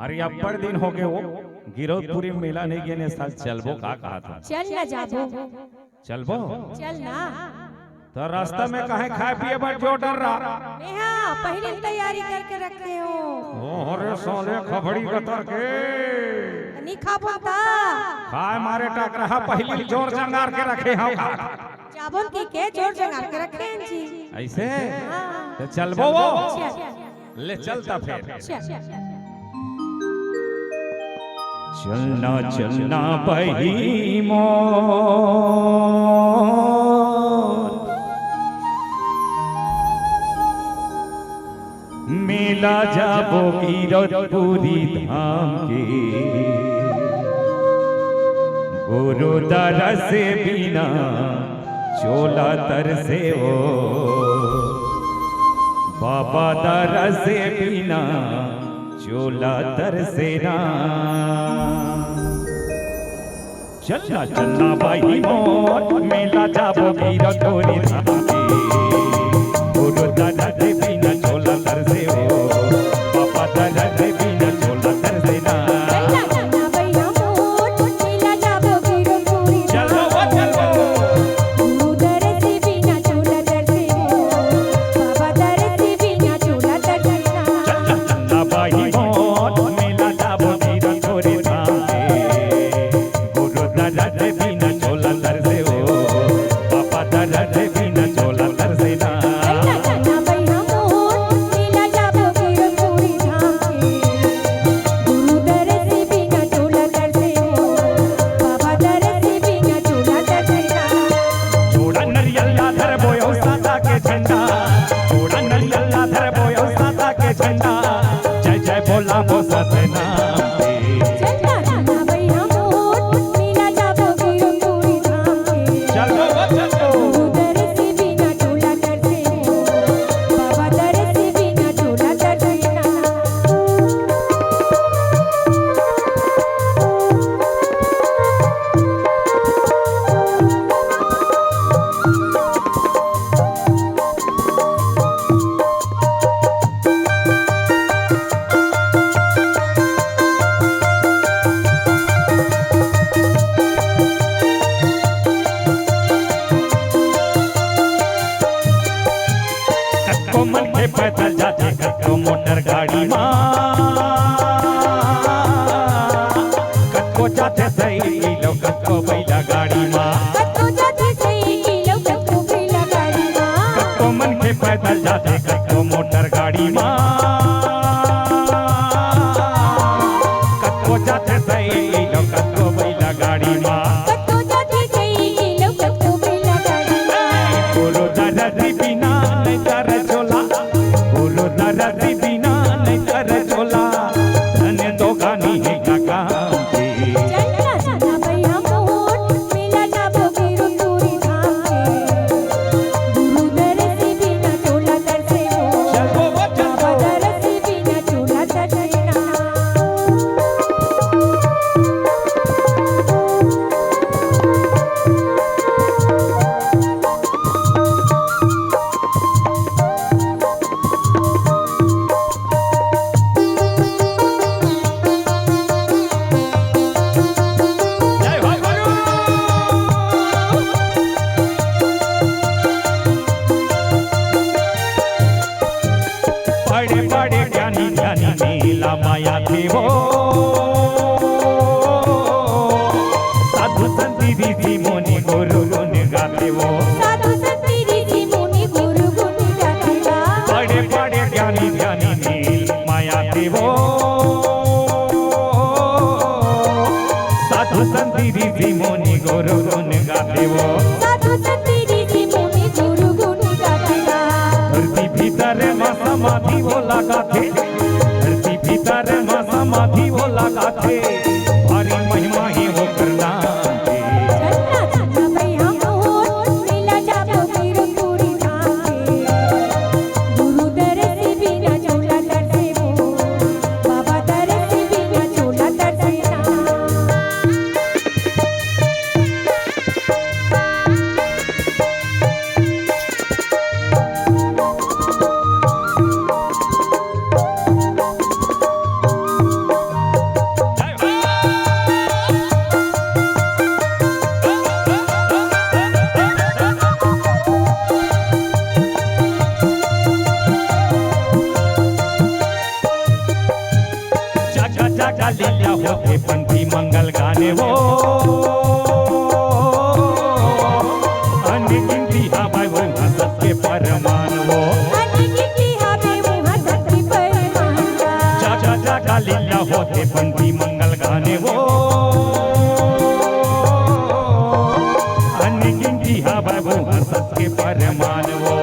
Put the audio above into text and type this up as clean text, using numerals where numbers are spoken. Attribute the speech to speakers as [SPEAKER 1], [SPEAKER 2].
[SPEAKER 1] अरे अब पर दिन हो गए वो गिरौदपुरी में मेला नहीं गए ने साल चलबो का कहा था।
[SPEAKER 2] चल ना जाबो,
[SPEAKER 1] चलबो
[SPEAKER 2] चल ना।
[SPEAKER 1] तो रास्ता में काहे खाए पिए पर जो डर रहा।
[SPEAKER 2] नेहा पहले तैयारी करके रखे हो।
[SPEAKER 1] अरे सोले खबड़ी कतर के
[SPEAKER 2] नहीं खा पाता।
[SPEAKER 1] खाए मारे टक रहा पहली जोर जंगार के रखे हम।
[SPEAKER 2] जाबन के जोर जंगार के रखे हैं जी।
[SPEAKER 1] ऐसे
[SPEAKER 2] हाँ।
[SPEAKER 1] तो चलबो वो
[SPEAKER 2] चल
[SPEAKER 1] ले चलता फिर।
[SPEAKER 2] चल
[SPEAKER 1] चलना चलना बही मोर मेला जाबो गिरौदपुरी धाम के गुरु दरस बिना चोला तरसे हो बाबा दरस बिना चोला तरसेना। चलना चलना भाई मोर मेला जाबो गिरौदपुरी धाम के गुरु दरस बिना चोला तरसे हो बाबा दरस बिना चोला तरसेना। पैदल जाते कत्तो मोटर गाड़ी माँ कत्तो जाते सही लो कत्तो बैला गाड़ी माँ कत्तो मन के पैदल जाते कत्तो मोटर गाड़ी माँ कत्तो जाते सही लो कत्तो बैला गाड़ी माँ गुरु दरदी बिना नहीं तर चोला गुरु दरदी बिना नहीं तर चोला धन्य तो गानी है काका माया देवो साधु संति ऋषि मुनि गुरु गुण गाते वो बड़े बड़े ज्ञानी ज्ञानी नील माया देवो साधु संति ऋषि मुनि गुरु गुण गाते वो धरती भीतर मां समाधि वो लगाते भीतर मां समाधि वो लगाते भारी महिमा ही वो करना जागा लीला होते पंथी मंगल गाणे हो अनगिनती हवाय वो हसत के परमान हो
[SPEAKER 2] अनगिनती हवे वो हसती परमान
[SPEAKER 1] जागा जागा लीला होते पंथी मंगल गाणे हो अनगिनती हवाय वो हसत के परमान हो